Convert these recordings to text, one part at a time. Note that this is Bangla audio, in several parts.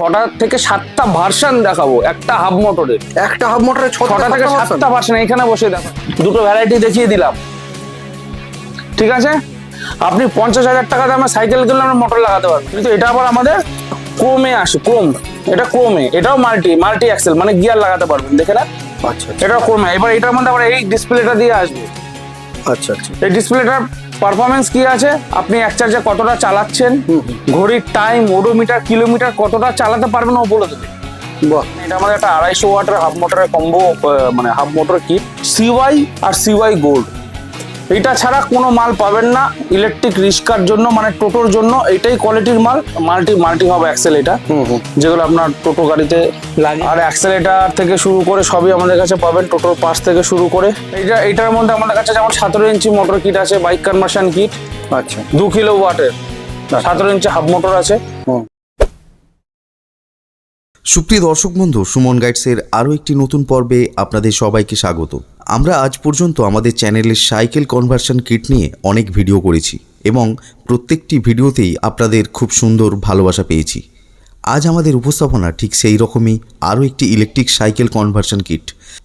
6টা থেকে 7টা ভার্সন দেখাবো একটা হাফ মোটরের। একটা হাফ মোটরে 6টা থেকে 7টা ভার্সন এখানে বসে দেখো, দুটো ভ্যারাইটি দেখিয়ে দিলাম। ঠিক আছে, আপনি 50,000 টাকা দামে সাইকেল কিনলে আমরা মোটর লাগাতে পারবো। কিন্তু এটা আবার আমাদের ক্রোমে আসে, ক্রোম, এটা ক্রোমে, এটাও মাল্টি অ্যাক্সেল, মানে গিয়ার লাগাতে পারবেন, দেখে না? আচ্ছা এটাও ক্রোমে। এবার এটার মধ্যে আবার এই ডিসপ্লেটা দিয়ে আসবে। আচ্ছা আচ্ছা। এই ডিসপ্লেটার পারফরমেন্স কি আছে, আপনি এক চার্জে কতটা চালাচ্ছেন, ঘড়ির টাইম, ওডোমিটার, কিলোমিটার কতটা চালাতে পারবেন ও বলে দেবে। বাহ, এটা আমাদের একটা 250 ওয়াটের হাফ মোটরের কম্বো, মানে হাফ মোটর কিট, সিওয়াই আর সিওয়াই গোল্ড। এটা ছাড়া কোনো মাল পাবেন না ইলেকট্রিক রিক্সার জন্য, মানে টোটোর জন্য এটাই কোয়ালিটির মাল। মাল্টি হবে অ্যাক্সেল, এটা যেগুলো আপনার টোটো গাড়িতে লাগে। আর অ্যাক্সেলেটার থেকে শুরু করে সবই আমাদের কাছে পাবেন, টোটোর পাশ থেকে শুরু করে। এটার মধ্যে আমাদের কাছে যেমন 17 ইঞ্চি মোটর কিট আছে, বাইক কনভার্সন কিট। আচ্ছা, 2 কিলো ওয়াটের 17 ইঞ্চি হাফ মোটর আছে। সুপ্রিয় দর্শক বন্ধু, সুমন গাইডসের আরও একটি নতুন পর্বে আপনাদের সবাইকে স্বাগত। আমরা আজ পর্যন্ত আমাদের চ্যানেলের সাইকেল কনভার্সন কিট নিয়ে অনেক ভিডিও করেছি এবং প্রত্যেকটি ভিডিওতেই আপনাদের খুব সুন্দর ভালোবাসা পেয়েছি। আজ আমাদের উপস্থাপনা ঠিক সেই রকমই আরও একটি ইলেকট্রিক সাইকেল কনভার্সন কিট,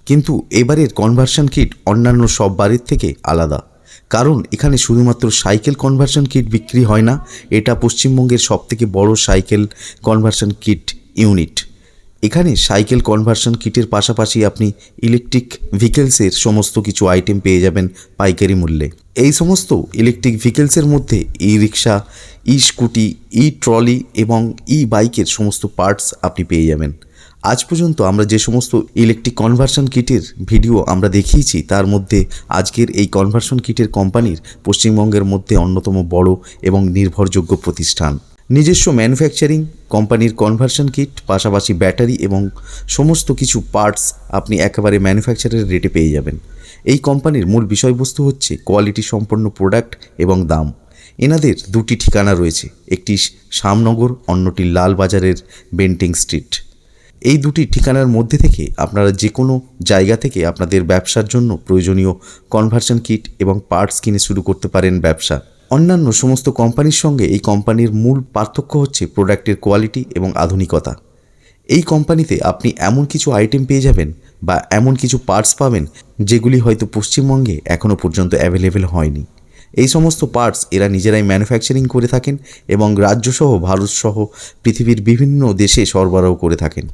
কিন্তু এবারের কনভার্সন কিট অন্যান্য সব বারের থেকে আলাদা। কারণ এখানে শুধুমাত্র সাইকেল কনভার্সন কিট বিক্রি হয় না, এটা পশ্চিমবঙ্গের সবথেকে বড় সাইকেল কনভার্সন কিট ইউনিট। এখানে সাইকেল কনভার্সন কিটের পাশাপাশি আপনি ইলেকট্রিক ভেহিকেলসের সমস্ত কিছু আইটেম পেয়ে যাবেন পাইকারি মূল্যে। এই সমস্ত ইলেকট্রিক ভেহিকেলসের মধ্যে ই রিক্সা, ই স্কুটি, ই ট্রলি এবং ই বাইকের সমস্ত পার্টস আপনি পেয়ে যাবেন। আজ পর্যন্ত আমরা যে সমস্ত ইলেকট্রিক কনভার্সন কিটের ভিডিও আমরা দেখিয়েছি, তার মধ্যে আজকের এই কনভার্সন কিটের কোম্পানির পশ্চিমবঙ্গের মধ্যে অন্যতম বড় এবং নির্ভরযোগ্য প্রতিষ্ঠান। নিজস্ব ম্যানুফ্যাকচারিং কোম্পানির কনভার্সন কিট, পাশাপাশি ব্যাটারি এবং সমস্ত কিছু পার্টস আপনি একেবারে ম্যানুফ্যাকচারের রেটে পেয়ে যাবেন। এই কোম্পানির মূল বিষয়বস্তু হচ্ছে কোয়ালিটি সম্পন্ন প্রোডাক্ট এবং দাম। এনাদের দুটি ঠিকানা রয়েছে, একটি শ্যামনগর, অন্যটি লালবাজারের বেন্টিং স্ট্রিট। এই দুটি ঠিকানার মধ্যে থেকে আপনারা যে কোনো জায়গা থেকে আপনাদের ব্যবসার জন্য প্রয়োজনীয় কনভার্সন কিট এবং পার্টস কিনে শুরু করতে পারেন ব্যবসা। অন্যান্য সমস্ত কোম্পানির সঙ্গে এই কোম্পানির মূল পার্থক্য হচ্ছে প্রোডাক্টের কোয়ালিটি এবং আধুনিকতা। এই কোম্পানিতে আপনি এমন কিছু আইটেম পেয়ে যাবেন বা এমন কিছু পার্টস পাবেন যেগুলি হয়তো পশ্চিমবঙ্গে এখনও পর্যন্ত অ্যাভেলেবেল হয়নি। এই সমস্ত পার্টস এরা নিজেরাই ম্যানুফ্যাকচারিং করে থাকেন এবং রাজ্যসহ ভারতসহ পৃথিবীর বিভিন্ন দেশে সরবরাহ করে থাকেন।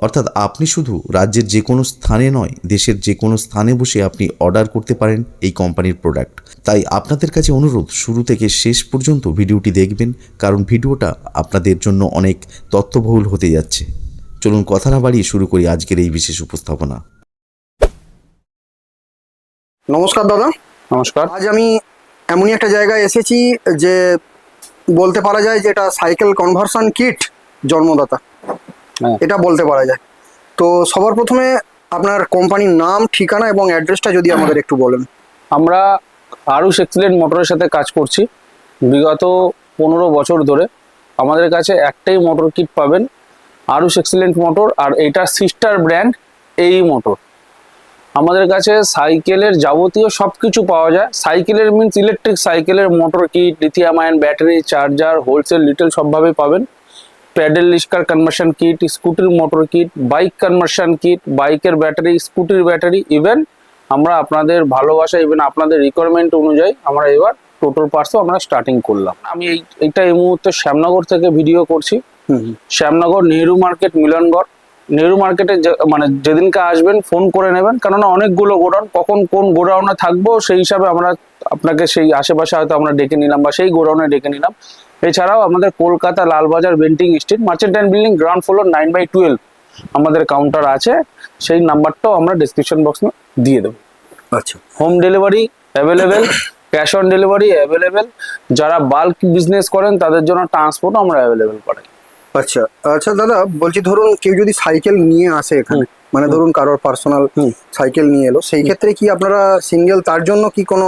অর্থাৎ আপনি শুধু রাজ্যের যে কোনো স্থানে নয়, দেশের যে কোনো স্থানে বসে আপনি অর্ডার করতে পারেন এই কোম্পানির প্রোডাক্ট। তাই আপনাদের কাছে অনুরোধ, শুরু থেকে শেষ পর্যন্ত ভিডিওটি দেখবেন, কারণ ভিডিওটা আপনাদের জন্য অনেক তথ্যবহুল হতে যাচ্ছে। চলুন কথা না বাড়িয়ে শুরু করি আজকের এই বিশেষ উপস্থাপনা। নমস্কার দাদা। নমস্কার। আজ আমি এমনই একটা জায়গায় এসেছি যে বলতে পারা যায় যে এটা সাইকেল কনভার্সন কিট জন্মদাতা, এটা বলতে পারা যায়। তো সবার প্রথমে আপনার কোম্পানির নাম, ঠিকানা এবং অ্যাড্রেসটা যদি আমাদের একটু বলেন। আমরা আরুষ এক্সিলেন্ট মোটরের সাথে কাজ করছি বিগত 15 বছর ধরে। আমাদের কাছে একটাই মোটর কিট পাবেন, আরুষ এক্সিলেন্ট মোটর, আর এটার সিস্টার ব্র্যান্ড এই মোটর। আমাদের কাছে সাইকেলের যাবতীয় সব কিছু পাওয়া যায়। সাইকেলের মিনস ইলেকট্রিক সাইকেলের motor kit, lithium ion battery, charger, wholesale retail সবভাবেই পাবেন। প্যাডেল রিক্সার কনভার্সন কিট, স্কুটির motor kit, bike conversion kit, বাইকের ব্যাটারি, স্কুটির ব্যাটারি, ইভেন আমরা আপনাদের ভালোবাসা, ইভেন আপনাদের রিকোয়ারমেন্ট অনুযায়ী আমরা এবার টোটোর পার্টসও আমরা স্টার্টিং করলাম। আমি এইটা এই মুহূর্তে শ্যামনগর থেকে ভিডিও করছি। শ্যামনগর, নেহেরু মার্কেট, মিলনগড়। নেহেরু মার্কেটে মানে যেদিনকে আসবেন ফোন করে নেবেন, কেননা অনেকগুলো গোডাউন, কখন কোন গোডাউনে থাকবো সেই হিসাবে আমরা আপনাকে সেই আশেপাশে হয়তো আমরা ডেকে নিলাম বা সেই গোডাউনে ডেকে নিলাম। এছাড়াও আমাদের Kolkata Lalbazar Bentinck street, mercantile building, ground floor 9/12 আমাদের কাউন্টার আছে। সেই নাম্বারটাও আমরা ডিসক্রিপশন বক্সে দিয়ে দেবো। আচ্ছা, home delivery available, cash on delivery available. যারা বাল্ক বিজনেস করেন তাদের জন্য ট্রান্সপোর্টও আমরা অ্যাভেলেবেল করাই। আচ্ছা আচ্ছা দাদা, বলছি ধরুন কেউ যদি সাইকেল নিয়ে আসে এখানে, মানে ধরুন কারোর পার্সোনাল সাইকেল নিয়ে এলো, সেই ক্ষেত্রে কি আপনারা সিঙ্গেল তার জন্য কি কোনো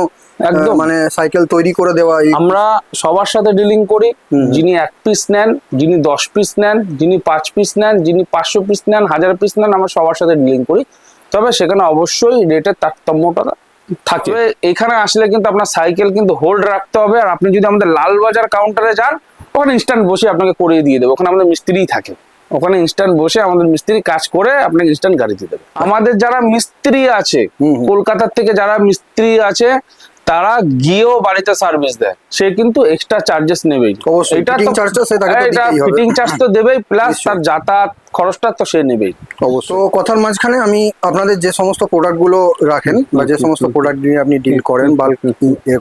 একদম মানে সাইকেল তৈরি করে দেওয়া? আমরা সবার সাথে ডিলিং করি। যিনি 1 পিস নেন, যিনি 10 পিস নেন, যিনি 5 পিস নেন, যিনি 500 পিস নেন, 1000 পিস নেন, আমরা সবার সাথে ডিলিং করি। তবে সেখানে অবশ্যই রেটের তারতম্যটা থাকে। এখানে আসলে কিন্তু আপনার সাইকেল কিন্তু হোল্ড রাখতে হবে। আর আপনি যদি আমাদের লালবাজার কাউন্টারে যান, ওখানে ইনস্ট্যান্ট বসে আপনাকে করিয়ে দিয়ে দেবো, ওখানে আমাদের মিস্ত্রিই থাকে। ওখানে ইনস্ট্যান্ট বসে আমাদের মিস্ত্রি কাজ করে আপনাকে ইনস্ট্যান্ট গাড়ি দিয়ে দেবে। আমাদের যারা মিস্ত্রি আছে কলকাতার থেকে যারা মিস্ত্রি আছে তারা গিয়েও বাড়িতে সার্ভিস দেয়, সে কিন্তু এক্সট্রা চার্জেস নেবেই। অবশ্যই fitting charge টা সে তাকে তো দিতেই হবে। ফিটিং চার্জ তো দেবেই, প্লাস তার যাতায়াত খরচটা তো সে নেবেই। অবশ্য তো কথার মাঝখানে আমি আপনাদের যে সমস্ত প্রোডাক্ট গুলো রাখেন বা যে সমস্ত প্রোডাক্ট নিয়ে আপনি ডিল করেন বা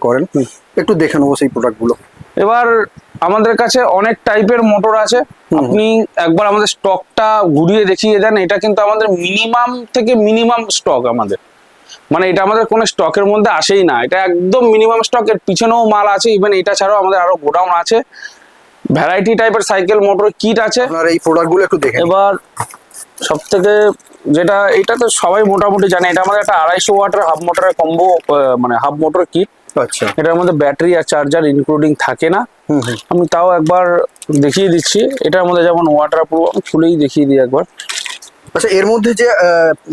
করেন একটু দেখে নেবো সেই প্রোডাক্ট গুলো। এবার আমাদের কাছে অনেক টাইপের মোটর আছে, আপনি একবার আমাদের স্টকটা ঘুরিয়ে দেখিয়ে দেন। এটা কিন্তু আমাদের মিনিমাম থেকে মিনিমাম স্টক আমাদের, মানে এটা আমাদের কোনো স্টকের মধ্যে আসেই না, এটা একদম মিনিমাম স্টক। এর পিছনেও মাল আছে, ইভেন এটা ছাড়াও আমাদের আরো গোডাউন আছে, ভ্যারাইটি টাইপের সাইকেল মোটর কিট আছে। আপনারা এই প্রোডাক্ট গুলো একটু দেখে এবার সব থেকে যেটা, এটা তো সবাই মোটামুটি জানে, এটা আমাদের একটা 250 ওয়াটের হাফ মোটরের কম্বো, মানে হাফ মোটর কিট। আচ্ছা, এটার মধ্যে ব্যাটারি আর চার্জার ইনক্লুডিং থাকে না। আমি তাও একবার দেখিয়ে দিচ্ছি। এটার মধ্যে যেমন ওয়াটার প্রুফ, আমি খুলেই দেখিয়ে দিই একবার। আচ্ছা, এর মধ্যে যে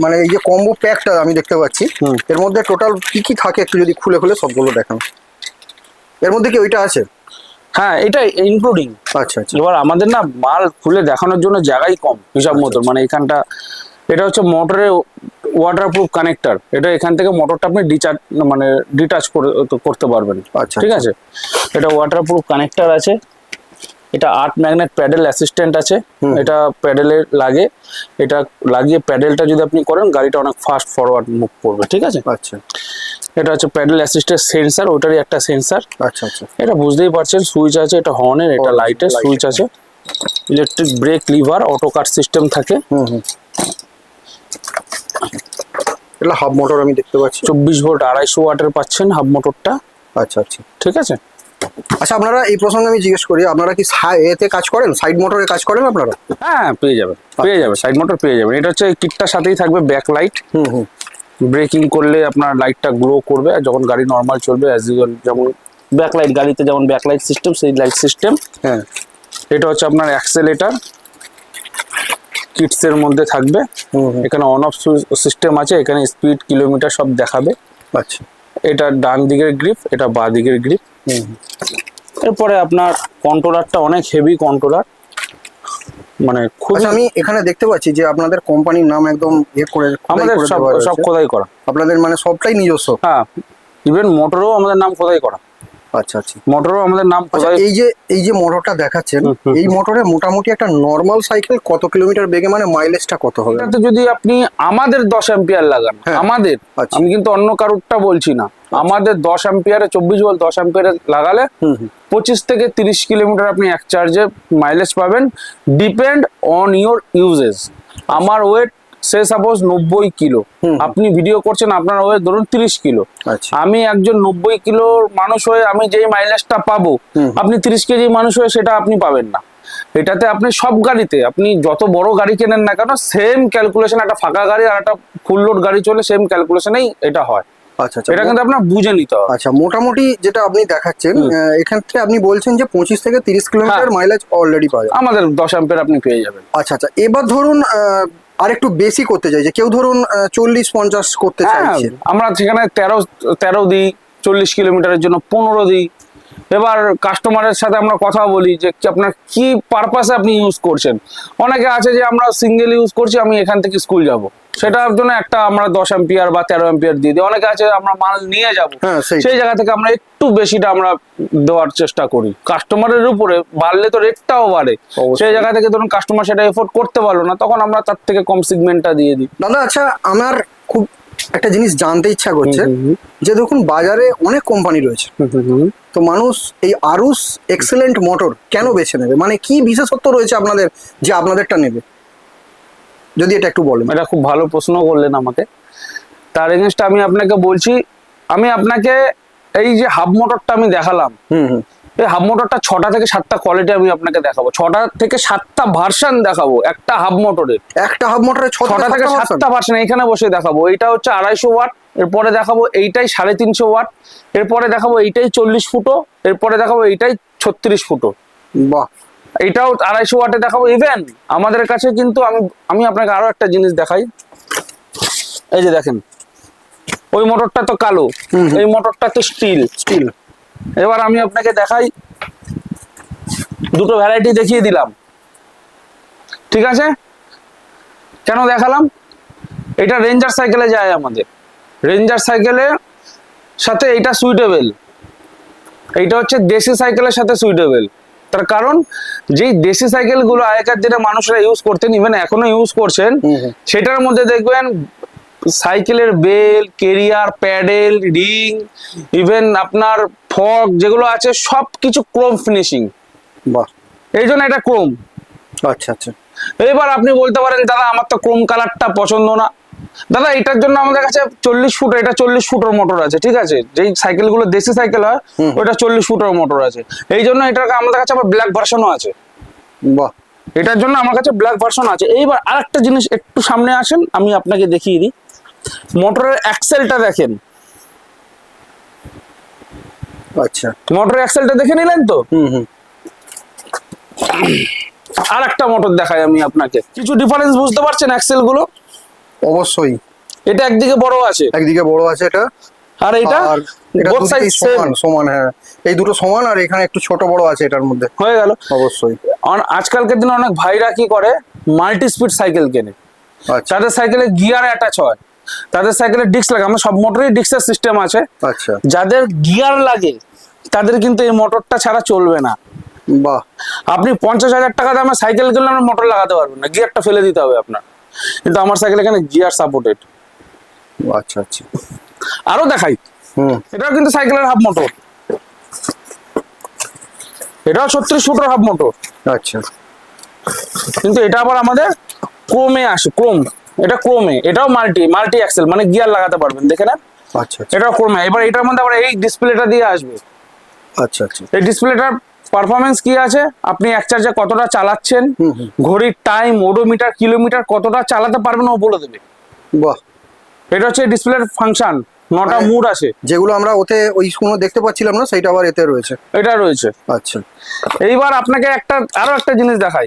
মানে এই যে কম্বো প্যাকটা আমি দেখতে পাচ্ছি, এর মধ্যে টোটাল কি কি থাকে একটু যদি খুলে খুলে সবগুলো দেখান। এর মধ্যে কি ওইটা আছে? হ্যাঁ, এটা ইনক্লুডিং। আচ্ছা আচ্ছা, এবার আমাদের না মাল খুলে দেখানোর জন্য জায়গাই কম হিসাব মতো, মানে এখানটা এটা হচ্ছে মোটরের ওয়াটারপ্রুফ কানেক্টর। এটা এখান থেকে মোটরটা আপনি ডিটাচ করতে পারবেন। আচ্ছা, ঠিক আছে, এটা ওয়াটারপ্রুফ কানেক্টর আছে। এটা 8 ম্যাগনেট প্যাডেল অ্যাসিস্ট্যান্ট আছে, এটা প্যাডেলে লাগে, এটা লাগিয়ে প্যাডেলটা যদি আপনি করেন গাড়িটা অনেক ফাস্ট ফরওয়ার্ড মুভ করবে। ঠিক আছে, আচ্ছা, এটা হচ্ছে প্যাডেল অ্যাসিস্ট্যান্ট সেন্সার, ওটারই একটা সেন্সার। আচ্ছা আচ্ছা, এটা বুঝতেই পারছেন, সুইচ আছে, এটা হর্নের, এটা লাইটের সুইচ আছে, electric break liver, auto cut system থাকে। এটা হাফ মোটর আমি দেখতে পাচ্ছি, 24 ভোল্ট 250 ওয়াটের পাচ্ছেন হাফ মোটরটা। আচ্ছা আচ্ছা, ঠিক আছে। আচ্ছা, আপনারা এই প্রসঙ্গে আমি জিজ্ঞেস করি, আপনারা কি এতে কাজ করেন, সাইড মোটরে কাজ করেন আপনারা? হ্যাঁ, পেয়ে যাবেন, সাইড মোটর পেয়ে যাবেন। এটা হচ্ছে কিটটার সাথেই থাকবে ব্যাক লাইট, ব্রেকিং করলে আপনার লাইটটা গ্লো করবে, আর যখন গাড়ি নর্মাল চলবে অ্যাজ ইউজুয়াল যেমন ব্যাক লাইট, গাড়িতে যেমন ব্যাক লাইট সিস্টেম সেই লাইট সিস্টেম। হ্যাঁ, এটা হচ্ছে আপনার অ্যাক্সেলেটার, কিটসের মধ্যে থাকবে। এখানে অন অফ সিস্টেম আছে, এখানে স্পিড কিলোমিটার সব দেখাবে। আচ্ছা, এটা ডান দিকের গ্রিপ, এটা বাঁ দিকের গ্রিপ। এরপরে আপনার কন্ট্রোলারটা অনেক হেভি কন্ট্রোলার, মানে খুব। আমি এখানে দেখতে পাচ্ছি যে আপনাদের কোম্পানির নাম একদম আমাদের সব খোদাই করা, আপনাদের মানে সবটাই নিজস্ব। হ্যাঁ, ইভেন মোটরও আমাদের নাম খোদাই করা। আচ্ছা আচ্ছা, মোটরও আমাদের নাম খোদাই। এই যে মোটরটা দেখাচ্ছেন, এই মোটরে মোটামুটি একটা নরমাল সাইকেল কত কিলোমিটার বেগে, মানে মাইলেজটা কত হবে? এটাতে যদি আপনি আমাদের 10 অ্যাম্পিয়ার লাগান, আমাদের, আমি কিন্তু অন্য কারোরটা বলছি না, আমাদের 10 অ্যাম্পিয়ারে 24 ভোল্ট 10 অ্যাম্পিয়ারে লাগালে 25 থেকে 30 কিলোমিটার আপনি এক চার্জে মাইলেজ পাবেন, ডিপেন্ড অন ইউর ইউজেস। আমার ওয়েট সে সাপোজ 90 কিলো, আপনি ভিডিও করছেন, আপনার ওয়েট ধরুন 30 কিলো। আমি একজন 90 কিলোর মানুষ হয়ে আমি যেই মাইলেজটা পাবো, আপনি 30 কেজি মানুষ হয়ে সেটা আপনি পাবেন না। এটাতে আপনি সব গাড়িতে, আপনি যত বড় গাড়ি কেনেন না কেন, সেম ক্যালকুলেশন, একটা ফাঁকা গাড়ি আর একটা ফুল লোড গাড়ি চলে সেম ক্যালকুলেশনেই এটা হয়। আচ্ছা, এটা কিন্তু আপনার বুঝে নিতে হবে। আচ্ছা, মোটামুটি যেটা আপনি দেখাচ্ছেন এখান থেকে আপনি বলছেন যে 25 থেকে 30 কিলোমিটার মাইলেজ অলরেডি পাওয়া যায় আমাদের 10 অ্যাম্পিয়ার আপনি পেয়ে যাবেন। আচ্ছা আচ্ছা, এবার ধরুন আর একটু বেশি করতে চাই, যে কেউ ধরুন 40-50 করতে চাইছে, আমরা সেখানে 13 দিই, 40 কিলোমিটারের জন্য 15 দিই। এবার কাস্টমারের সাথে আমরা কথা বলি যে আপনার কি পারপাসে আপনি ইউজ করছেন। অনেকে আছে যে আমরা সিঙ্গেল ইউজ করছি, আমি এখান থেকে স্কুল যাব, সেটার জন্য একটা আমরা 10 অ্যাম্পিয়ার বা 13 অ্যাম্পিয়ার দিয়ে দিই। অনেকে আছে আমরা মাল নিয়ে যাব, সেই জায়গা থেকে আমরা একটু বেশিটা আমরা দেওয়ার চেষ্টা করি। কাস্টমারের উপরে বাড়লে তো রেটটাও বাড়ে, সেই জায়গা থেকে ধরুন কাস্টমার সেটা এফোর্ড করতে পারলো না, তখন আমরা তার থেকে কম সিগমেন্টটা দিয়ে দিই। দাদা, আচ্ছা, আমার খুব একটা জিনিস জানতে ইচ্ছা করছে, যে দেখুন বাজারে অনেক কোম্পানি রয়েছে, তো মানুষ এই আরুস এক্সেলেন্ট মোটর কেন বেছে নেবে, মানে কি বিশেষত্ব রয়েছে আপনাদের যে আপনাদেরটা নেবে, যদি এটা একটু বলেন। এটা খুব ভালো প্রশ্ন করলেন আমাকে। তার এগেইনস্টে আমি আপনাকে বলছি, আমি আপনাকে এই যে হাফ মোটরটা আমি দেখালাম, এই হাফ মোটরটা 6টা থেকে 7টা কোয়ালিটি আমি আপনাকে দেখাবো, 6টা থেকে 7টা ভার্সন দেখাবো একটা হাফ মোটরের। একটা হাফ মোটরের 6টা থেকে 7টা ভার্সন এখানে বসে দেখাবো। এটা হচ্ছে 250 ওয়াট, এরপরে দেখাবো এইটাই 350 ওয়াট, এরপরে দেখাবো এইটাই 40 ফুটো, এরপরে দেখাবো এইটাই 36 ফুটো। বাহ, এইটাও 250 ওয়াটে দেখাবো। ইভেন আমাদের কাছে কিন্তু আমি আপনাকে আরো একটা জিনিস দেখাই, এই যে দেখেন, ওই মোটরটা তো কালো, এই মোটরটা তো স্টিল। এবার আমি আপনাকে দেখাই, দুটো ভ্যারাইটি দেখিয়ে দিলাম। ঠিক আছে, কেন দেখালাম? এটা রেঞ্জার সাইকেলে যায় আমাদের, রেঞ্জার সাইকেলের সাথে এটা সুইটেবল, এইটা হচ্ছে দেশি সাইকেলের সাথে সুইটেবল। তার কারণ যেই দেশি সাইকেলগুলো আগেকার দিনে মানুষরা ইউজ করতেন, ইভেন এখনো ইউজ করছেন, সেটার মধ্যে দেখবেন সাইকেলের bell, carrier, pedal, ring, even আপনার ফগ যেগুলো আছে সব কিছু ক্রোম ফিনিশিং। বাহ, এই জন্য এটা ক্রোম। আচ্ছা আচ্ছা। এবার আপনি বলতে পারেন দাদা আমার তো ক্রোম কালারটা পছন্দ না। দাদা এটার জন্য আমাদের কাছে 40 ফুট, এটা 40 ফুটের মোটর আছে, ঠিক আছে? যেই সাইকেলগুলো দেশি সাইকেল হয় ওটা 40 ফুটের মোটর আছে, এই জন্য এটার আমাদের কাছে আবার ব্ল্যাক ভার্সনও আছে। বাহ, এটার জন্য আমার কাছে ব্ল্যাক ভার্সন আছে। এইবার আরেকটা জিনিস, একটু সামনে আসেন, আমি আপনাকে দেখিয়ে দিই। মোটরের অ্যাক্সেলটা দেখেন, আচ্ছা। মোটরের অ্যাক্সেলটা দেখে নিলেন তো? হুম। আর একটা মোটর দেখাই আমি আপনাকে, কিছু ডিফারেন্স বুঝতে পারছেন অ্যাক্সেল গুলো? অবশ্যই। এটা একদিকে বড় আছে, একদিকে বড় আছে এটা, আর এটা আর এটা both দুটোই sides সমান same সমান। হ্যাঁ, এই দুটো সমান, আর এখানে একটু ছোট বড় আছে এটার মধ্যে। হয়ে গেল। অবশ্যই। আজকালকার দিনে অনেক ভাইরা কি করে, মাল্টি স্পিড সাইকেল কেনে, আচ্ছা তাদের সাইকেলে গিয়ার অ্যাটাচ হয়, তাদের সাইকেলে ডিস্ক লাগে। আমার সব মোটরেই ডিস্কের সিস্টেম আছে। আচ্ছা। যাদের গিয়ার লাগে তাদের কিন্তু এই মোটরটা ছাড়া চলবে না। বাহ, আপনি 50,000 টাকা দামে সাইকেল কিনলে আপনি মোটর লাগাতে পারবেন না, গিয়ারটা ফেলে দিতে হবে আপনার। কিন্তু আমার সাইকেল এখানে গিয়ার সাপোর্টেড। আচ্ছা আচ্ছা। আরো দেখাই, এটাও কিন্তু সাইকেলের হাফ মোটর, এটাও 36 ফুটের হাফ মোটর, আচ্ছা। কিন্তু এটা আবার আমাদের ক্রোমে আসে, ক্রোম। এটা ক্রোমে, এটাও মাল্টি অ্যাক্সেল, মানে গিয়ার লাগাতে পারবেন, দেখে নেন। আচ্ছা আচ্ছা। এটাও ক্রোমে। এবার এটার মধ্যে আবার এই ডিসপ্লেটা দিয়ে আসবে। আচ্ছা আচ্ছা। এই ডিসপ্লেটার পারফরমেন্স কি আছে, আপনি এক চার্জে কতটা চালাচ্ছেন, ঘড়ির টাইম, ওডোমিটার, কিলোমিটার কতটা চালাতে পারবেন ও বলে দেবে। বাহ, এটা হচ্ছে ডিসপ্লের ফাংশন। 9টা মুড আছে, যেগুলো আমরা ওতে ওই কোনো দেখতে পাচ্ছিলাম না, সেইটা আবার এতে রয়েছে। এটা রয়েছে। আচ্ছা। এইবার আপনাকে আরো একটা জিনিস দেখাই।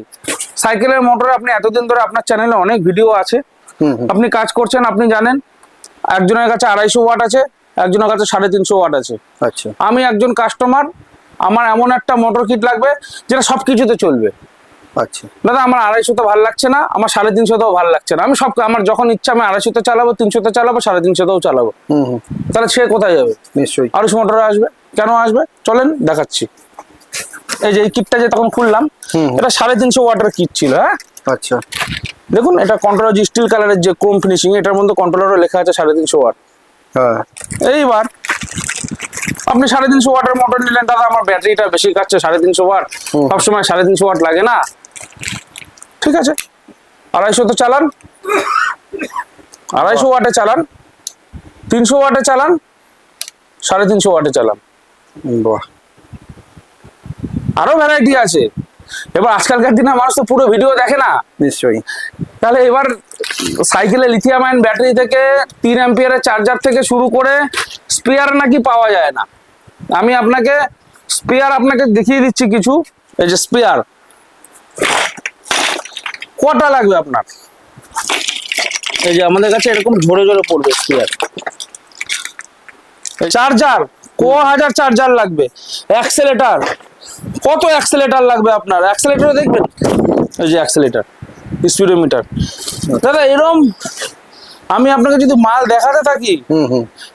সাইকেলের মোটরে আপনি এতদিন ধরে আপনার চ্যানেলে অনেক ভিডিও আছে, আপনি কাজ করছেন, আপনি জানেন একজনের কাছে 250 ওয়াট আছে, একজনের কাছে 350 ওয়াট আছে। আচ্ছা। আমি একজন কাস্টমার, আমার এমন একটা মোটর কিট লাগবে যেটা সবকিছুতে চলবে। আচ্ছা। দাদা আমার 250 ভালো লাগছে না, আমার 350 ভালো লাগছে না, আমি আমার যখন ইচ্ছা আমি 250 চালাবো, 300 চালাবো, 350 চালাবো। তাহলে সে কোথায় যাবে? নিশ্চয়ই। আরুষ মোটরে আসবে। কেন আসবে চলেন দেখাচ্ছি। এই যে এই কিটটা যে তখন খুললাম, এটা 350 ওয়াটের কিট ছিল। হ্যাঁ, আচ্ছা। দেখুন এটা কন্ট্রোলার স্টিল কালারের যে ক্রোম ফিনিশিং, এটার মধ্যে কন্ট্রোলারও লেখা আছে 350 ওয়াট। হ্যাঁ। এইবার আপনি 350 ওয়াটের মোটর নিলেন, দাদা আমার ব্যাটারিটা বেশি কাটছে, 350 ওয়াট, সবসময় 350 ওয়াট লাগে না। ঠিক আছে, 250 তো চালান, 250 ওয়াটে চালান, 300 ওয়াটে চালান, 350 ওয়াটে চালান। বাহ, আরো ভ্যারাইটি আছে। এবার আজকালকার দিনে মানুষ তো পুরো ভিডিও দেখে না। নিশ্চয়ই। তাহলে এবার সাইকেলে লিথিয়াম আয়ন ব্যাটারি থেকে 3 অ্যাম্পিয়ারের চার্জার থেকে শুরু করে স্পেয়ার নাকি পাওয়া যায় না। আমি আপনাকে স্পেয়ার দেখিয়ে দিচ্ছি কিছু। এই যে স্পেয়ার, কটা লাগবে আপনার? এই যে আমাদের কাছে এরকম ঝরে ঝরে পড়বে স্পেয়ার। চার্জার হাজার চার্জার লাগবে। অ্যাক্সেলেটার, কত অ্যাক্সেলেটার লাগবে আপনার? অ্যাক্সেলেটার দেখবেন, এই যে অ্যাক্সেলেটার, স্পিডোমিটার। দাদা এরকম আমি আপনাকে যদি মাল দেখাতে থাকি,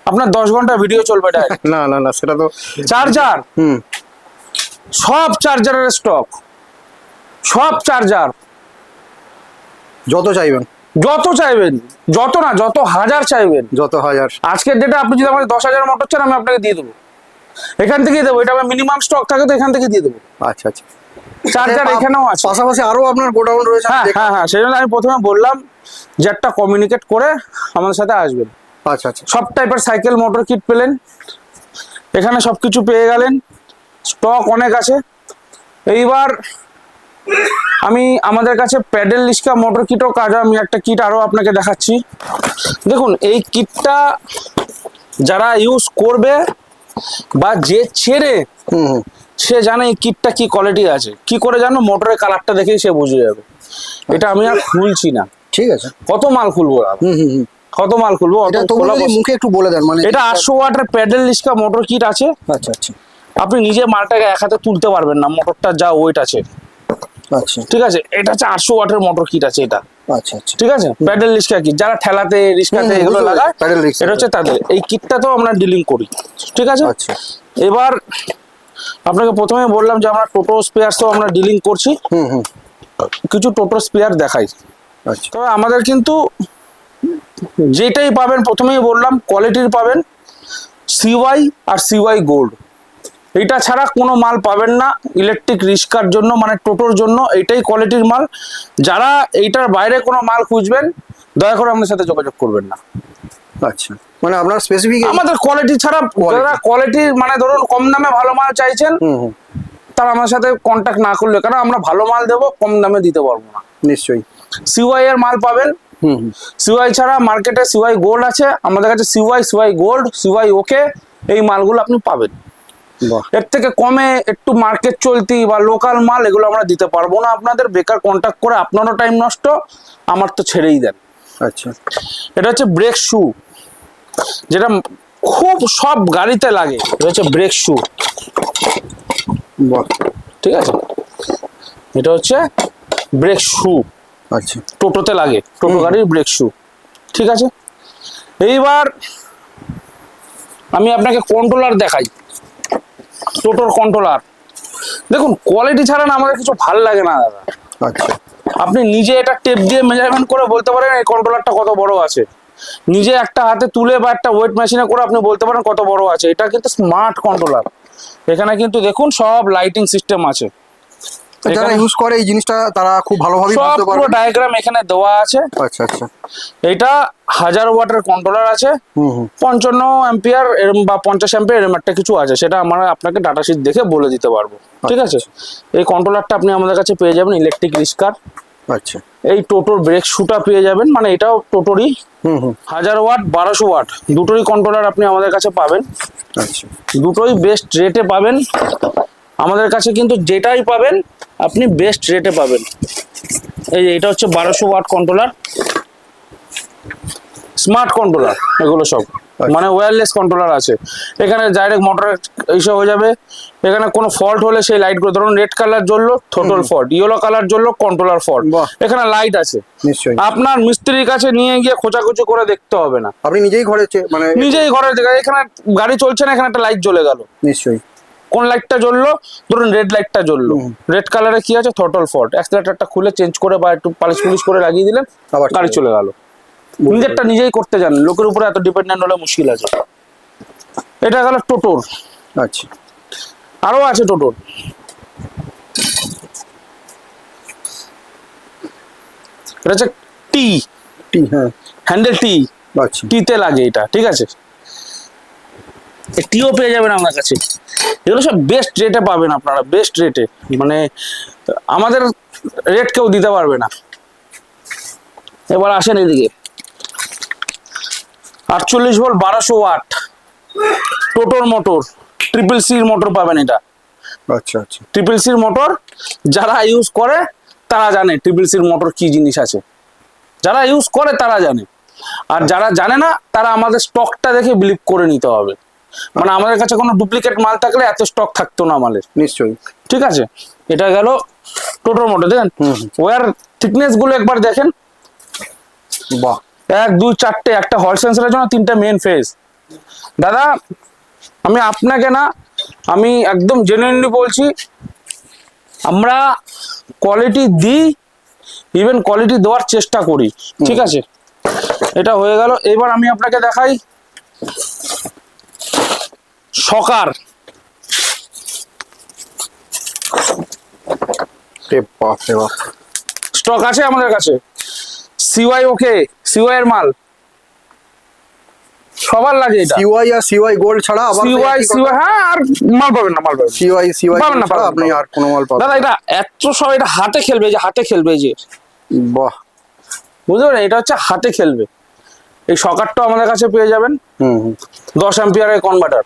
আপনার 10 ঘন্টা ভিডিও চলবে ডাইরেক্ট। না না না, সেটা তো। চার্জার, সব চার্জারের স্টক, সব চার্জার যত চাইবেন, যত চাইবেন, যত না যত হাজার চাইবেন, যত হাজার। আজকের ডেটে আপনি যদি আমাদের 10,000 মোটর চান আমি আপনাকে দিয়ে দেবো, এখান থেকেই দেবো। এটা আমার মিনিমাম স্টক থাকে তো এখান থেকে দিয়ে দেবো। আচ্ছা আচ্ছা। চার্জার এখানেও আছে, পাশাপাশি আরো আপনার গোডাউন রয়েছে। হ্যাঁ হ্যাঁ হ্যাঁ, সেই জন্য আমি প্রথমে বললাম যে একটা কমিউনিকেট করে আমাদের সাথে আসবেন। আচ্ছা আচ্ছা। সব টাইপের সাইকেল মোটর কিট পেলেন এখানে, সবকিছু পেয়ে গেলেন, স্টক অনেক আছে। এইবার আমি আমাদের কাছে প্যাডেল লিস্কা মোটর কিটও কাজ, আমি একটা কিট আরো আপনাকে দেখাচ্ছি। দেখুন এই কিটটা যারা ইউজ করবে বা যে ছেড়ে, সে জানে এই কিটটা কি কোয়ালিটি আছে। কি করে জানো? মোটরের কালারটা দেখেই সে বুঝে যাবে। এটা আমি আর খুলছি না। ঠিক আছে। কত মাল খুলবো? কত মাল খুলবো? এটা তো মুখে একটু বলে দেন। মানে এটা 800 ওয়াটের প্যাডেল লিস্কা মোটর কিট আছে। আচ্ছা আচ্ছা। আপনি নিজে মালটাকে এক হাতে তুলতে পারবেন না, মোটরটা যা ওয়েট আছে। আচ্ছা ঠিক আছে, এটা হচ্ছে 800 ওয়াটের মোটর কিট আছে এটা, আচ্ছা আচ্ছা ঠিক আছে। প্যাডেল রিক্সা কিট, যারা ঠেলাতে রিক্সাতে এগুলো বুঝতে লাগায়, পেরেছি, প্যাডেল রিক্সা। এটা হচ্ছে তাদের। এই কিটটাতেও আমরা ডিলিং করি, ঠিক আছে। আচ্ছা এবার আপনাকে প্রথমে বললাম যে আমরা টোটো স্পেয়ারসও আমরা ডিলিং করছি। হুম কিছু টোটো স্পেয়ার দেখাই। আচ্ছা তবে আমাদের কিন্তু যেটাই পাবেন, প্রথমেই বললাম কোয়ালিটির পাবেন, সিওয়াই আর সিওয়াই গোল্ড, এটা ছাড়া কোনো মাল পাবেন না ইলেকট্রিক রিক্সার জন্য, মানে টোটোর জন্য এইটাই কোয়ালিটির মাল। যারা এইটার বাইরে কোনো মাল খুঁজবেন, দয়া করে আমাদের সাথে যোগাযোগ করবেন না। আচ্ছা, মানে আপনার স্পেসিফিক আমাদের কোয়ালিটি ছাড়া, যারা কোয়ালিটি মানে ধরুন কম দামে ভালো মাল চাইছেন, হুম তারা আমাদের সাথে কন্ট্যাক্ট না করলে, কারণ আমরা ভালো মাল দেবো, কম দামে দিতে পারবো না। নিশ্চয়ই। সিওয়াই এর মাল পাবেন। হুম সিওয়াই ছাড়া মার্কেটে সিওয়াই গোল্ড আছে, আমাদের কাছে সিওয়াই গোল্ড, সিওয়াই ওকে, এই মালগুলো আপনি পাবেন। বাহ, এর থেকে কমে একটু মার্কেট চলতি বা লোকাল মাল এগুলো আমরা দিতে পারবো না আপনাদের। বেকার কন্ট্যাক্ট করে আপনারও টাইম নষ্ট, আমার তো ছেড়েই দেন। আচ্ছা এটা হচ্ছে ব্রেক শু, যেটা খুব সব গাড়িতে লাগে। এটা হচ্ছে ব্রেক শু, বাহ, ঠিক আছে। এটা হচ্ছে ব্রেক শু, আচ্ছা টোটোতে লাগে, টোটো গাড়ির ব্রেক শু, ঠিক আছে। এইবার আমি আপনাকে কন্ট্রোলার দেখাই, টোটোর কন্ট্রোলার। দেখুন কোয়ালিটি ছাড়া না আমাদের কিছু ভাল লাগে না দাদা। আচ্ছা আপনি নিজে এটা টেপ দিয়ে মেজারমেন্ট করে বলতে পারেন এই কন্ট্রোলারটা কত বড় আছে, নিজে একটা হাতে তুলে বা একটা ওয়েট মেশিনে করে আপনি বলতে পারেন কত বড় আছে। এটা কিন্তু স্মার্ট কন্ট্রোলার। এখানে কিন্তু দেখুন সব লাইটিং সিস্টেম আছে, যারা ইউজ করে এই জিনিসটা তারা খুব ভালোভাবে সব বুঝতে পুরো পারবে। ডায়াগ্রাম এখানে দেওয়া আছে। আচ্ছা আচ্ছা এটা 1000 ওয়াটের কন্ট্রোলার আছে, হুম 55 অ্যাম্পিয়ার এরম বা 50 অ্যাম্পিয়ার এরম একটা কিছু আছে, সেটা আমরা আপনাকে ডাটা শিট দেখে বলে দিতে পারবো, ঠিক আছে। এই কন্ট্রোলারটা আপনি আমাদের কাছে পেয়ে যাবেন ইলেকট্রিক রিক্সার। আচ্ছা এই টোটোর ব্রেক শুটা পেয়ে যাবেন, মানে এটাও টোটোরই। হুম 1000 ওয়াট 1200 ওয়াট দুটোরই কন্ট্রোলার আপনি আমাদের কাছে পাবেন। আচ্ছা দুটোই বেস্ট রেটে পাবেন আমাদের কাছে, কিন্তু যেটাই পাবেন আপনি বেস্ট রেটে পাবেন। এই যে এটা হচ্ছে 1200 ওয়াট কন্ট্রোলার, স্মার্ট কন্ট্রোলার এগুলো সব, মানে ওয়্যারলেস কন্ট্রোলার আছে। এখানে ডাইরেক্ট মোটর এইসব হয়ে যাবে। এখানে কোনো ফল্ট হলে সেই লাইটগুলো, ধরুন রেড কালার জ্বললো থ্রোটল ফল্ট, ইয়েলো কালার জ্বললো কন্ট্রোলার ফল্ট, বাহ। এখানে লাইট আছে। নিশ্চয়ই। আপনার মিস্ত্রির কাছে নিয়ে গিয়ে খোঁচাখুচি করে দেখতে হবে না, আপনি নিজেই ঘরে মানে নিজেই ঘরের জায়গায়, এখানে গাড়ি চলছে না, এখানে একটা লাইট জ্বলে গেল, নিশ্চয়ই। কোন লাইটটা জ্বললো, ধরুন রেড লাইটটা জ্বললো, রেড কালারে কি আছে থ্রোটল ফল্ট, অ্যাক্সিলারেটরটা খুলে চেঞ্জ করে বা একটু পালিশ পুলিশ করে লাগিয়ে দিলেন, আবার গাড়ি চলে গেল। নিজেরটা নিজেই করতে জানেন, লোকের উপরে এত ডিপেন্ডেন্ট হলে মুশকিল আছে। এটা গেল টোটোর। আচ্ছা আরো আছে টোটোর, এটা হচ্ছে টি, হ্যাঁ হ্যান্ডেল টি, আচ্ছা টিতে লাগে এটা, ঠিক আছে। টিও পেয়ে যাবেন আমার কাছে। এগুলো সব বেস্ট রেটে পাবেন আপনারা, বেস্ট রেটে, মানে আমাদের রেট কেউ দিতে পারবে না। এবার আসেন এদিকে, 48 ভোল্ট 1200 ওয়াট টোটোর মোটর, ট্রিপল সির মোটর পাবেন এটা। আচ্ছা আচ্ছা ট্রিপল সির মোটর যারা ইউজ করে তারা জানে ট্রিপল সির মোটর কি জিনিস আছে, যারা ইউজ করে তারা জানে। আর যারা জানে না তারা আমাদের স্টকটা দেখে বিলিভ করে নিতে হবে, মানে আমাদের কাছে কোনো ডুপ্লিকেট মাল থাকলে এত স্টক থাকতো না মালের, নিশ্চয়ই। ঠিক আছে। এটা গেল টোটোর মোটর, দেখেন ওয়ার থিকনেস গুলো একবার দেখেন, বাহ 1 2 4টে, একটা হল সেন্সরের জন্য 3টে মেন ফেজ। দাদা আমি আপনাকে না, আমি একদম জেনুইনলি বলছি, আমরা কোয়ালিটি দিই, ইভেন কোয়ালিটি দেওয়ার চেষ্টা করি, ঠিক আছে। এটা হয়ে গেল। এবার আমি আপনাকে দেখাই সকার। বাপ রে বাপ। স্টক আছে আমাদের কাছে, সিওয়াই ওকে, সিওয়াই এর মাল সবার লাগে এটা। সিওয়াই আর সিওয়াই গোল্ড ছাড়া আবার সিওয়াই হ্যাঁ, আর মাল পাবেন না, মাল পাবেন সিওয়াই পাবেন না, ছাড়া আপনি আর কোনো মাল পাবেন দাদা। এটা এত সব, এটা হাতে খেলবে, যে হাতে খেলবে, যে বাহ বুঝতে পারেন, এটা হচ্ছে হাতে খেলবে। এই সকারটাও আমাদের কাছে পেয়ে যাবেন, 10 অ্যাম্পিয়ারের কনভার্টার।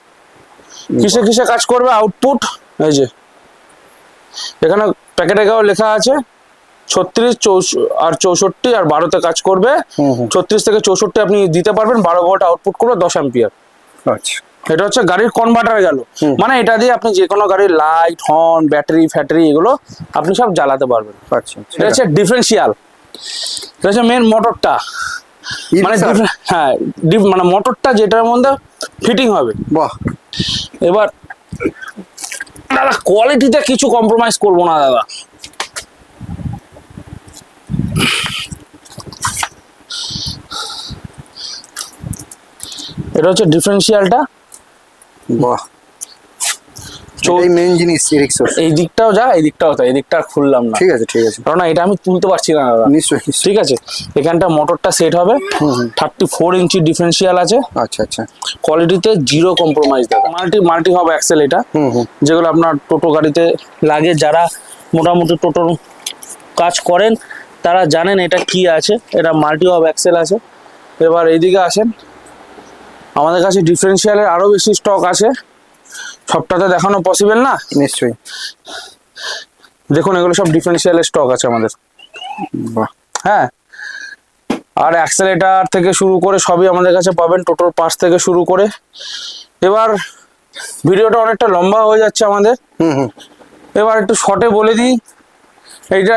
কিসে কিসে কাজ করবে আউটপুট, এই যে এখানে প্যাকেটে লেখা আছে 36 আর 64 আর 12তে কাজ করবে। 36 থেকে 64 আপনি দিতে পারবেন, 12 ভোল্ট আউটপুট করবে, 10 অ্যাম্পিয়ার। আচ্ছা এটা হচ্ছে গাড়ির কনভার্টার গেল, মানে এটা দিয়ে আপনি যে কোনো গাড়ির লাইট, হর্ন, ব্যাটারি ফ্যাটারি এগুলো আপনি সব জ্বালাতে পারবেন। আচ্ছা এটা হচ্ছে ডিফারেন্সিয়াল, এটা হচ্ছে মেন মোটরটা, মানে হ্যাঁ মানে মোটরটা যেটার মধ্যে ফিটিং হবে। বাহ, এবার দাদা কোয়ালিটিতে কিছু কম্প্রোমাইজ করবো না দাদা। এটা হচ্ছে ডিফারেন্সিয়ালটা। বাহ, এই মেইন জিনিস রিক্সার। এই দিকটাও যা, এই দিকটাও তাই, এই দিকটা আর খুললাম না, ঠিক আছে ঠিক আছে, কারণ এটা আমি তুলতে পারছি না দাদা। নিশ্চয়ই। ঠিক আছে, এখানটা মোটরটা সেট হবে, 34 ইঞ্চি ডিফারেন্সিয়াল আছে। আচ্ছা আচ্ছা, কোয়ালিটিতে জিরো কম্প্রোমাইজ দাদা। মাল্টি হব অ্যাক্সেল এটা, যেগুলো আপনার টোটো গাড়িতে লাগে, যারা মোটামুটি টোটোর কাজ করেন তারা জানেন এটা কি আছে। এটা মাল্টি হব অ্যাক্সেল আছে। এবার এইদিকে আসেন, আমাদের কাছে ডিফারেন্সিয়ালের আরো বেশি স্টক আছে, সবটাতে দেখানো পসিবল না। নিশ্চয়ই, দেখুন এগুলো সব ডিফারেন্সিয়ালের স্টক আছে আমাদের। বাহ, হ্যাঁ, আর অ্যাক্সেলেটার থেকে শুরু করে সবই আমাদের কাছে পাবেন, টোটোর পার্টস থেকে শুরু করে। এবার ভিডিওটা অনেকটা লম্বা হয়ে যাচ্ছে আমাদের, এবার একটু শর্টে বলে দিই।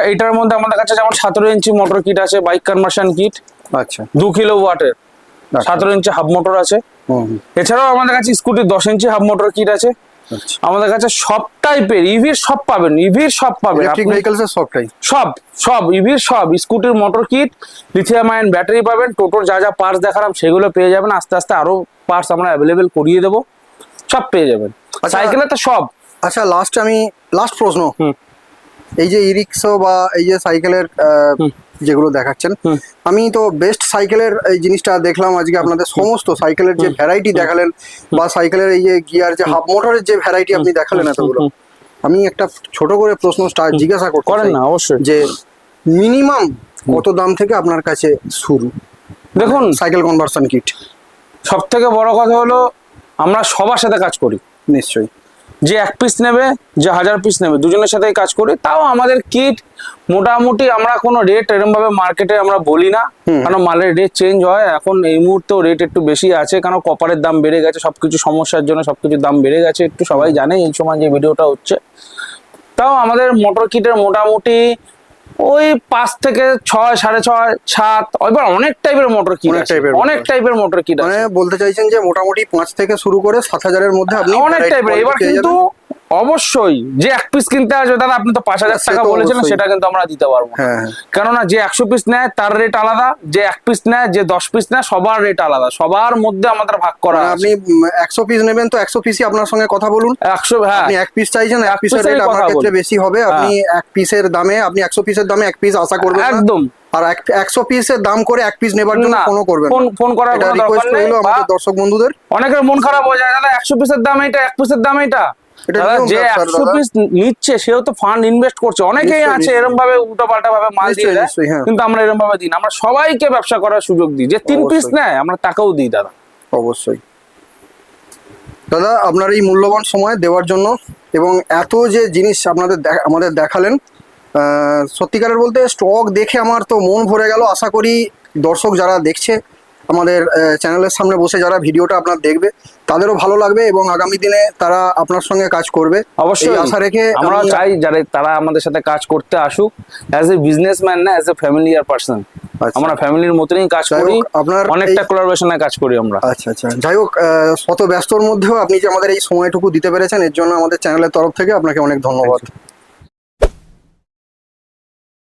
এইটার মধ্যে আমাদের কাছে যেমন 17 ইঞ্চি মোটর কিট আছে, বাইক কনভার্সন কিট। আচ্ছা, 2 কিলো ওয়াটের 17 ইঞ্চি হাফ মোটর আছে। এছাড়াও আমাদের কাছে স্কুটি 10 ইঞ্চি হাফ মোটর কিট আছে। আমাদের কাছে সব টাইপের ইভির সব পাবেন, ইলেকট্রিক ভেহিকলসের সবটাই, সব ইভির সব, স্কুটির motor kit, lithium ion battery পাবেন, টোটোর যা যা পার্টস দেখালাম সেগুলো পেয়ে যাবেন। আস্তে আস্তে আরো পার্টস আমরা অ্যাভেলেবেল করিয়ে দেবো, সব পেয়ে যাবেন। সাইকেলের তো সব। আচ্ছা, লাস্ট প্রশ্ন, এই যে ই রিক্সা বা এই যে সাইকেলের যেগুলো দেখাচ্ছেন, আমি তো বেস্ট সাইকেলের এই জিনিসটা দেখলাম আজকে। আপনাদের সমস্ত সাইকেলের যে ভ্যারাইটি দেখালেন, বা সাইকেলের এই যে গিয়ার, যে হাফ মোটরের যে ভ্যারাইটি আপনি দেখালেন এতগুলো, আমি একটা ছোট করে প্রশ্ন জিজ্ঞাসা করতে চাই, না অবশ্যই, যে মিনিমাম কত দাম থেকে আপনার কাছে শুরু? দেখুন সাইকেল কনভার্সন কিট। সব থেকে বড় কথা হলো আমরা সবার সাথে কাজ করি। নিশ্চয়ই, যে 1 পিস নেবে, যে 1000 পিস নেবে, দুজনের সাথেই কাজ করি। তাও আমাদের কিট মোটামুটি আমরা কোনো রেট এরকম ভাবে মার্কেটে আমরা বলি না, কারণ মালের রেট চেঞ্জ হয়। এখন এই মুহূর্তেও রেট একটু বেশি আছে, কারণ কপারের দাম বেড়ে গেছে, সবকিছু সমস্যার জন্য সবকিছুর দাম বেড়ে গেছে, একটু সবাই জানে এই সময় যে ভিডিওটা হচ্ছে। তাও আমাদের মোটর কিটের মোটামুটি ওই 5 থেকে 6, 6.5, 7, এবার অনেক টাইপের মোটর কিট আছে, অনেক টাইপের মোটর কিট আছে। মানে বলতে চাইছেন যে মোটামুটি 5 থেকে শুরু করে 7000-এর মধ্যে আপনি অনেক টাইপের। এবার কিন্তু অবশ্যই যে 1 পিস কিনতে আসবে দাদা, আপনি তো 5000 টাকা বলেছিলেন, সেটা কিন্তু আমরা দিতে পারবো না। কেননা যে 100 পিস নেয় তার রেট আলাদা, যে 1 পিস নেয়, যে 10 পিস নেয়, সবার রেট আলাদা, সবার মধ্যে আমাদের ভাগ করা। আপনি 100 পিস নেবেন তো 100 পিসই আপনার সঙ্গে কথা বলুন। 100, হ্যাঁ, আপনি 1 পিস চাইছেন, 1 পিসের রেট আপনার ক্ষেত্রে বেশি হবে। আপনি 1 পিসের দামে, আপনি 100 পিসের দামে 1 পিস আশা করবেন একদম। আর 100 পিসের দাম করে 1 পিস নেবার জন্য ফোনও করবেন, ফোন করার কোনো দরকার নেই। আমাদের দর্শক বন্ধুদের অনেকের মন খারাপ হয়ে যায়, দাদা 100 পিসের দাম এটা, 1 পিসের দাম এটা। যে 100 পিস নিচ্ছে সেও তো ফান্ড ইনভেস্ট করছে। অনেকেই আছে এরকম ভাবে উল্টোপাল্টা ভাবে মাল দিয়ে দেয়, কিন্তু আমরা এরকম ভাবে দিই না। আমরা সবাইকে ব্যবসা করার সুযোগ দিই। যে 3 পিস নেয় আমরা তাকেও দিই দাদা। অবশ্যই দাদা, আপনার এই মূল্যবান সময় দেওয়ার জন্য এবং এত যে জিনিস আমাদের দেখালেন, সত্যিকারের বলতে স্টক দেখে আমার তো মন ভরে গেল। আশা করি দর্শক যারা দেখছে আমাদের চ্যানেলের সামনে বসে, যারা ভিডিওটা আপনার দেখবে, তাদেরও ভালো লাগবে এবং আগামী দিনে তারা আপনার সঙ্গে কাজ করবে অবশ্যই। আশা রেখে আমরা চাই যারা তারা আমাদের সাথে কাজ করতে আসুক, অ্যাজ এ বিজনেসম্যান না, অ্যাজ এ ফ্যামিলিয়ার পার্সন। আমরা ফ্যামিলির মতনই কাজ করি, আপনার অনেকটা কোলাবোরেশনে কাজ করি আমরা। আচ্ছা আচ্ছা, যাই হোক, শত ব্যস্তর মধ্যেও আপনি যে আমাদের এই সময়টুকু দিতে পেরেছেন, এর জন্য আমাদের চ্যানেলের তরফ থেকে আপনাকে অনেক ধন্যবাদ।